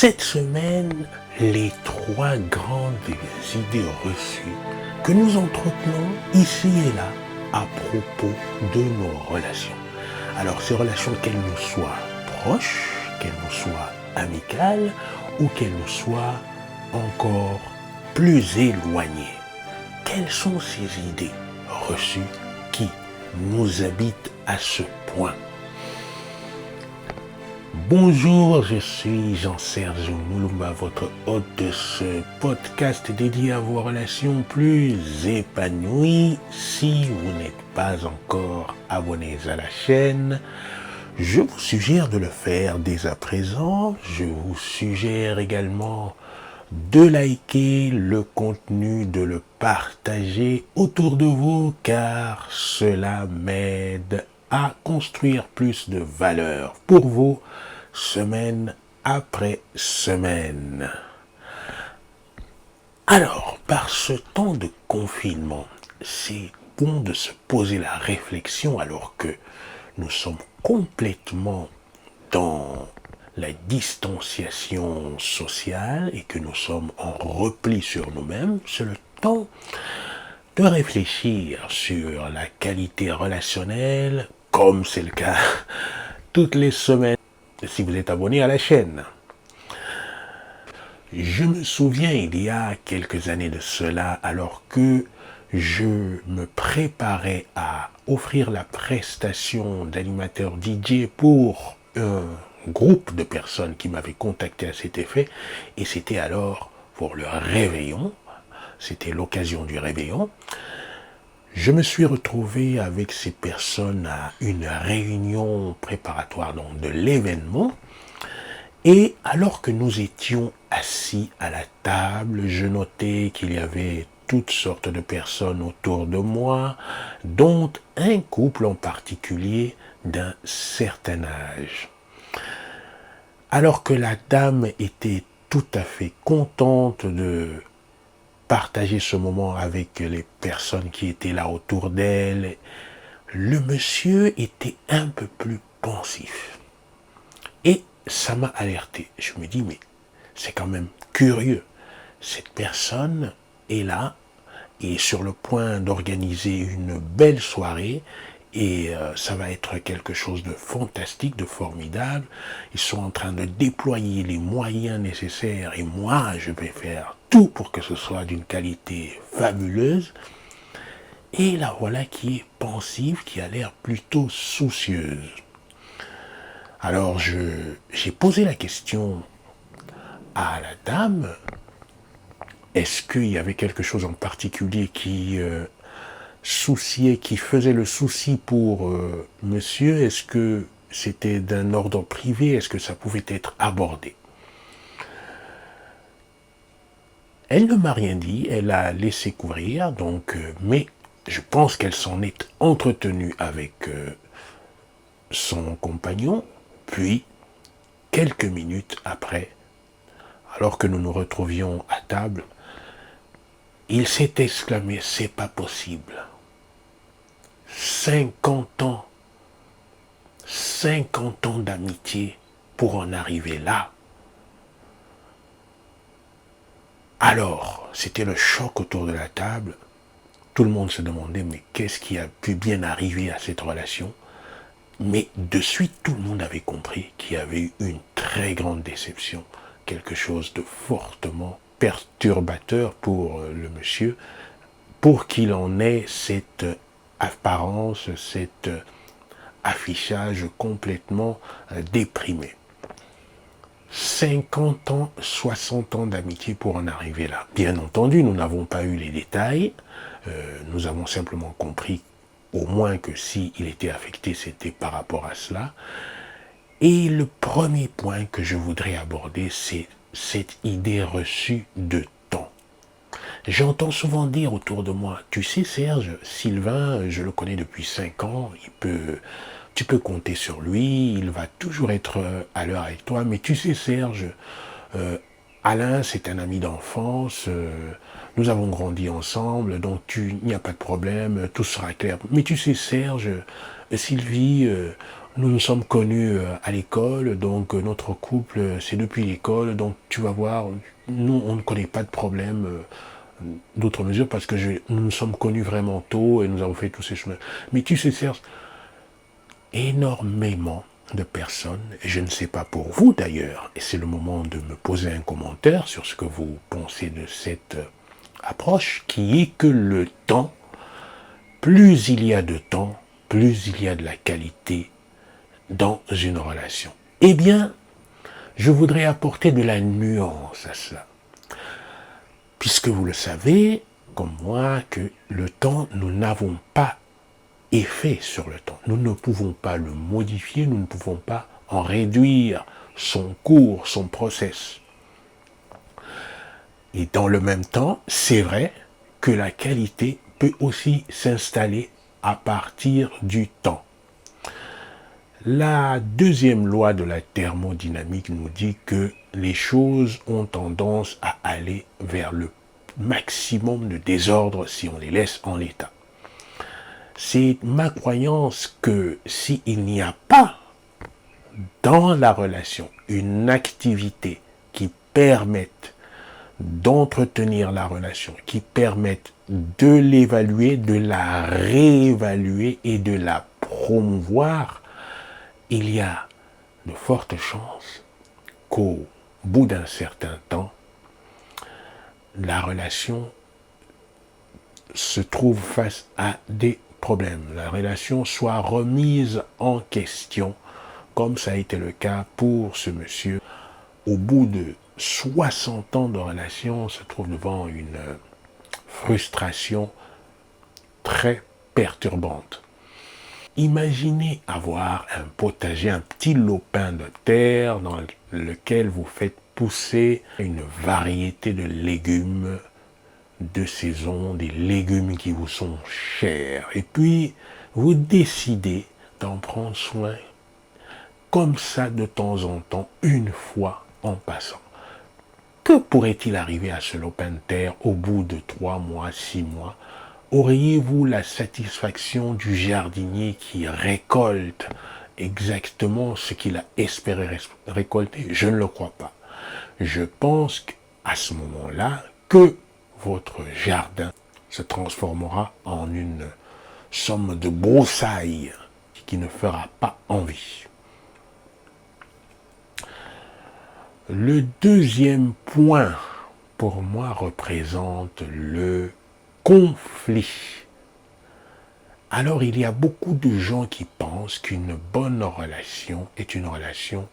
Cette semaine, les trois grandes idées reçues que nous entretenons ici et là à propos de nos relations. Alors ces relations, qu'elles nous soient proches, qu'elles nous soient amicales ou qu'elles nous soient encore plus éloignées. Quelles sont ces idées reçues qui nous habitent à ce point? Bonjour, je suis Jean-Serge Moulumba, votre hôte de ce podcast dédié à vos relations plus épanouies. Si vous n'êtes pas encore abonné à la chaîne, je vous suggère de le faire dès à présent. Je vous suggère également de liker le contenu, de le partager autour de vous, car cela m'aide à construire plus de valeur pour vous, semaine après semaine. Alors, par ce temps de confinement, c'est bon de se poser la réflexion alors que nous sommes complètement dans la distanciation sociale et que nous sommes en repli sur nous-mêmes. C'est le temps de réfléchir sur la qualité relationnelle, comme c'est le cas toutes les semaines si vous êtes abonné à la chaîne. Je me souviens il y a quelques années de cela, alors que je me préparais à offrir la prestation d'animateur DJ pour un groupe de personnes qui m'avaient contacté à cet effet, et c'était alors pour le réveillon, c'était l'occasion du réveillon. Je me suis retrouvé avec ces personnes à une réunion préparatoire donc, de l'événement, et alors que nous étions assis à la table, je notais qu'il y avait toutes sortes de personnes autour de moi, dont un couple en particulier d'un certain âge. Alors que la dame était tout à fait contente de partager ce moment avec les personnes qui étaient là autour d'elle, le monsieur était un peu plus pensif. Et ça m'a alerté. Je me dis, mais c'est quand même curieux. Cette personne est là et sur le point d'organiser une belle soirée et ça va être quelque chose de fantastique, de formidable. Ils sont en train de déployer les moyens nécessaires et moi, je vais faire tout pour que ce soit d'une qualité fabuleuse. Et la voilà qui est pensive, qui a l'air plutôt soucieuse. Alors j'ai posé la question à la dame, est-ce qu'il y avait quelque chose en particulier qui souciait, qui faisait le souci pour monsieur? Est-ce que c'était d'un ordre privé? Est-ce que ça pouvait être abordé? Elle ne m'a rien dit, elle a laissé courir, donc, mais je pense qu'elle s'en est entretenue avec son compagnon, puis quelques minutes après, alors que nous nous retrouvions à table, il s'est exclamé, c'est pas possible. 50 ans d'amitié pour en arriver là. Alors, c'était le choc autour de la table. Tout le monde se demandait, mais qu'est-ce qui a pu bien arriver à cette relation? Mais de suite, tout le monde avait compris qu'il y avait eu une très grande déception, quelque chose de fortement perturbateur pour le monsieur, pour qu'il en ait cette apparence, cet affichage complètement déprimé. 50 ans, 60 ans d'amitié pour en arriver là. Bien entendu, nous n'avons pas eu les détails, nous avons simplement compris au moins que s'il était affecté, c'était par rapport à cela. Et le premier point que je voudrais aborder, c'est cette idée reçue de temps. J'entends souvent dire autour de moi, tu sais Serge, Sylvain, je le connais depuis 5 ans, tu peux compter sur lui, il va toujours être à l'heure avec toi, mais tu sais Serge, Alain c'est un ami d'enfance, nous avons grandi ensemble, donc il n'y a pas de problème, tout sera clair. Mais tu sais, Serge, Sylvie, nous nous sommes connus à l'école, donc notre couple, c'est depuis l'école, donc tu vas voir, nous, on ne connaît pas de problème d'autres mesures parce que nous nous sommes connus vraiment tôt et nous avons fait tous ces chemins. Mais tu sais, Serge, énormément de personnes, et je ne sais pas pour vous d'ailleurs, et c'est le moment de me poser un commentaire sur ce que vous pensez de cette approche, qui est que le temps, plus il y a de temps, plus il y a de la qualité dans une relation. Eh bien, je voudrais apporter de la nuance à cela. Puisque vous le savez, comme moi, que le temps, nous n'avons pas effet sur le temps. Nous ne pouvons pas le modifier, nous ne pouvons pas en réduire son cours, son process. Et dans le même temps, c'est vrai que la qualité peut aussi s'installer à partir du temps. La deuxième loi de la thermodynamique nous dit que les choses ont tendance à aller vers le maximum de désordre si on les laisse en l'état. C'est ma croyance que s'il n'y a pas dans la relation une activité qui permette d'entretenir la relation, qui permette de l'évaluer, de la réévaluer et de la promouvoir, il y a de fortes chances qu'au bout d'un certain temps, la relation se trouve face à des problèmes. La relation soit remise en question, comme ça a été le cas pour ce monsieur. Au bout de 60 ans de relation, on se trouve devant une frustration très perturbante. Imaginez avoir un potager, un petit lopin de terre dans lequel vous faites pousser une variété de légumes de saison, des légumes qui vous sont chers. Et puis, vous décidez d'en prendre soin comme ça de temps en temps, une fois en passant. Que pourrait-il arriver à ce lopin de terre au bout de 3 mois, 6 mois? Auriez-vous la satisfaction du jardinier qui récolte exactement ce qu'il a espéré récolter? Je ne le crois pas. Je pense qu'à ce moment-là, que votre jardin se transformera en une somme de broussailles qui ne fera pas envie. Le deuxième point, pour moi, représente le conflit. Alors, il y a beaucoup de gens qui pensent qu'une bonne relation est une relation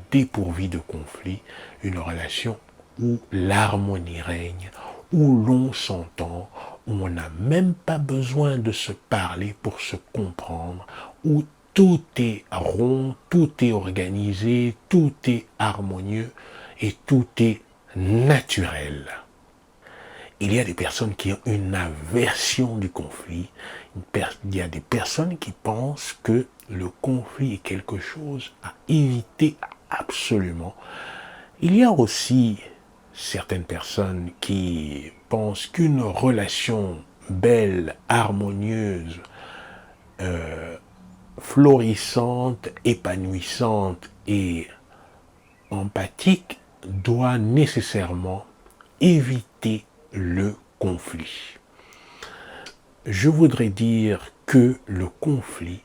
dépourvue de conflit, une relation où l'harmonie règne, où l'on s'entend, où on n'a même pas besoin de se parler pour se comprendre, où tout est rond, tout est organisé, tout est harmonieux et tout est naturel. Il y a des personnes qui ont une aversion du conflit. Il y a des personnes qui pensent que le conflit est quelque chose à éviter absolument. Il y a aussi certaines personnes qui pensent qu'une relation belle, harmonieuse, florissante, épanouissante et empathique doit nécessairement éviter le conflit. Je voudrais dire que le conflit,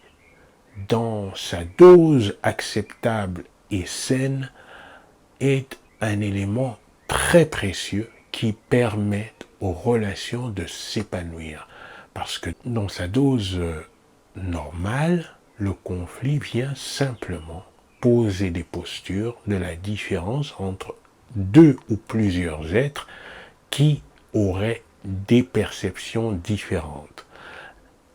dans sa dose acceptable et saine, est un élément très précieux qui permet aux relations de s'épanouir. Parce que dans sa dose normale, le conflit vient simplement poser des postures de la différence entre deux ou plusieurs êtres qui auraient des perceptions différentes.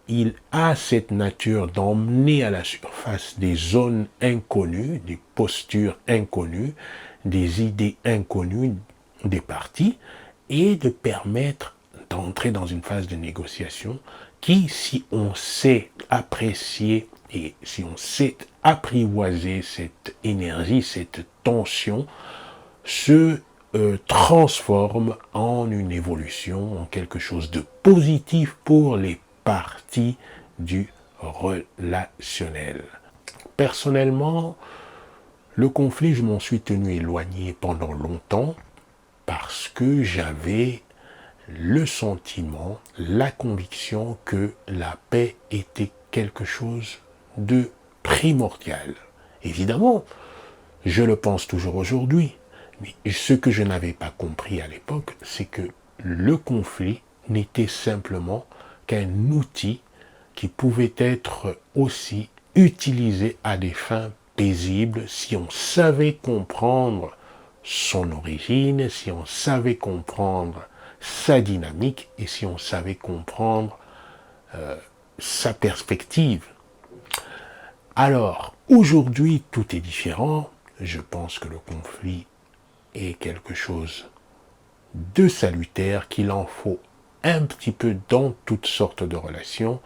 Il a cette nature d'emmener à la surface des zones inconnues, des postures inconnues, des idées inconnues des parties et de permettre d'entrer dans une phase de négociation qui, si on sait apprécier et si on sait apprivoiser cette énergie, cette tension, se transforme en une évolution, en quelque chose de positif pour les parties du relationnel. Personnellement, le conflit, je m'en suis tenu éloigné pendant longtemps parce que j'avais le sentiment, la conviction que la paix était quelque chose de primordial. Évidemment, je le pense toujours aujourd'hui, mais ce que je n'avais pas compris à l'époque, c'est que le conflit n'était simplement qu'un outil qui pouvait être aussi utilisé à des fins paisibles si on savait comprendre son origine, si on savait comprendre sa dynamique et si on savait comprendre sa perspective. Alors, aujourd'hui, tout est différent. Je pense que le conflit est quelque chose de salutaire, qu'il en faut un petit peu dans toutes sortes de relations.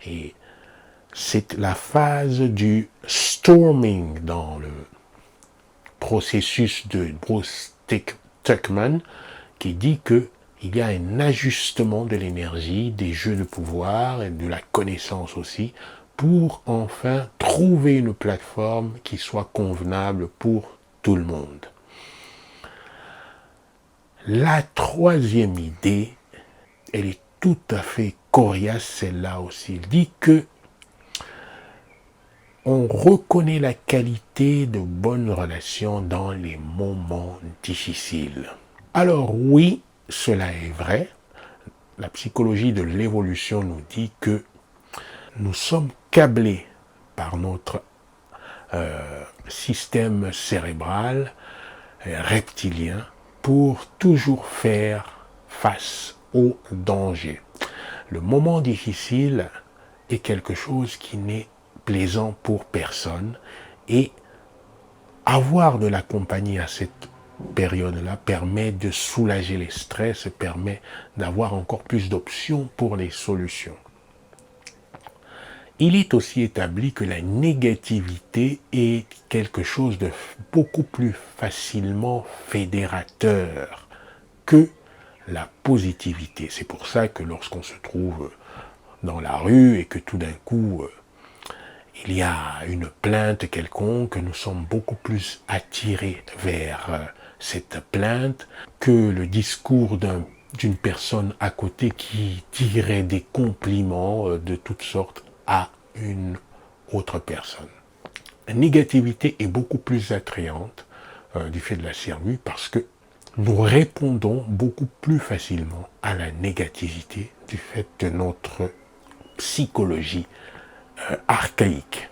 Et c'est la phase du storming dans le processus de Bruce Tuckman qui dit que il y a un ajustement de l'énergie, des jeux de pouvoir et de la connaissance aussi, pour enfin trouver une plateforme qui soit convenable pour tout le monde. La troisième idée, elle est tout à fait coriace, celle-là aussi. Il dit que on reconnaît la qualité de bonnes relations dans les moments difficiles. Alors oui, cela est vrai. La psychologie de l'évolution nous dit que nous sommes câblés par notre système cérébral reptilien pour toujours faire face au danger. Le moment difficile est quelque chose qui n'est plaisant pour personne et avoir de la compagnie à cette période-là permet de soulager les stress, permet d'avoir encore plus d'options pour les solutions. Il est aussi établi que la négativité est quelque chose de beaucoup plus facilement fédérateur que la positivité. C'est pour ça que lorsqu'on se trouve dans la rue et que tout d'un coup il y a une plainte quelconque, nous sommes beaucoup plus attirés vers cette plainte que le discours d'une personne à côté qui dirait des compliments de toutes sortes à une autre personne. La négativité est beaucoup plus attrayante du fait de la cervelle parce que nous répondons beaucoup plus facilement à la négativité du fait de notre psychologie archaïque.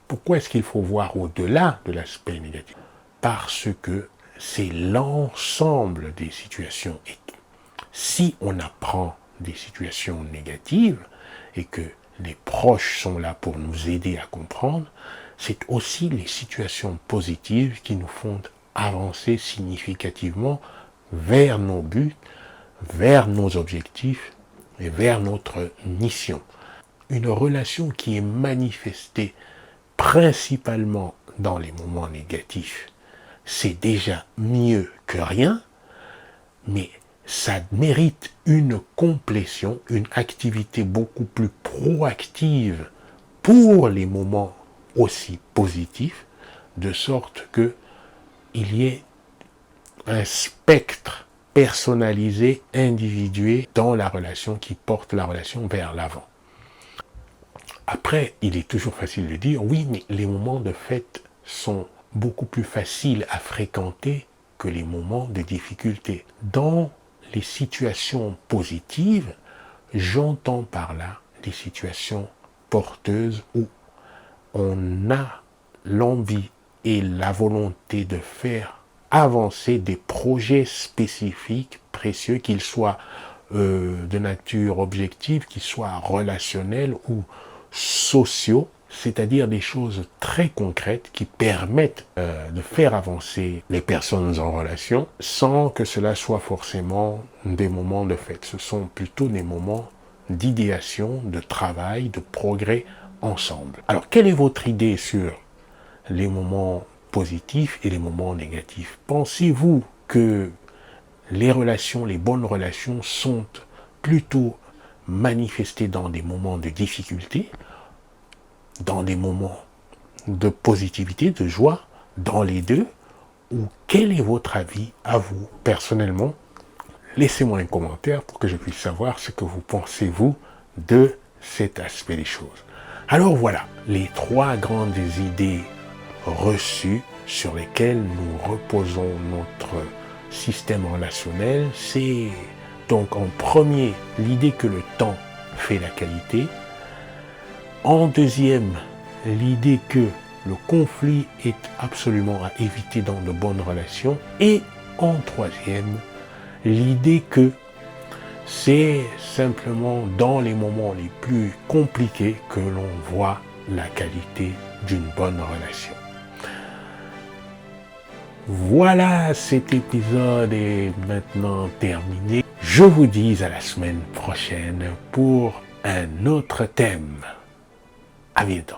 Pourquoi est-ce qu'il faut voir au-delà de l'aspect négatif? Parce que c'est l'ensemble des situations. Et si on apprend des situations négatives et que les proches sont là pour nous aider à comprendre, c'est aussi les situations positives qui nous font avancer significativement vers nos buts, vers nos objectifs et vers notre mission. Une relation qui est manifestée principalement dans les moments négatifs, c'est déjà mieux que rien, mais ça mérite une complétion, une activité beaucoup plus proactive pour les moments aussi positifs, de sorte que il y ait un spectre personnalisé, individué dans la relation qui porte la relation vers l'avant. Après, il est toujours facile de dire, oui, mais les moments de fête sont beaucoup plus faciles à fréquenter que les moments de difficulté. Dans les situations positives, j'entends par là des situations porteuses où on a l'envie et la volonté de faire avancer des projets spécifiques, précieux, qu'ils soient de nature objective, qu'ils soient relationnels ou sociaux, c'est-à-dire des choses très concrètes qui permettent de faire avancer les personnes en relation sans que cela soit forcément des moments de fête. Ce sont plutôt des moments d'idéation, de travail, de progrès ensemble. Alors, quelle est votre idée sur les moments positifs et les moments négatifs? Pensez-vous que les relations, les bonnes relations sont plutôt manifestées dans des moments de difficulté, dans des moments de positivité, de joie, dans les deux, ou quel est votre avis à vous personnellement? Laissez-moi un commentaire pour que je puisse savoir ce que vous pensez, vous, de cet aspect des choses. Alors voilà, les 3 grandes idées reçues sur lesquelles nous reposons notre système relationnel. C'est donc en premier l'idée que le temps fait la qualité. En deuxième, l'idée que le conflit est absolument à éviter dans de bonnes relations. Et en troisième, l'idée que c'est simplement dans les moments les plus compliqués que l'on voit la qualité d'une bonne relation. Voilà, cet épisode est maintenant terminé. Je vous dis à la semaine prochaine pour un autre thème. À bientôt.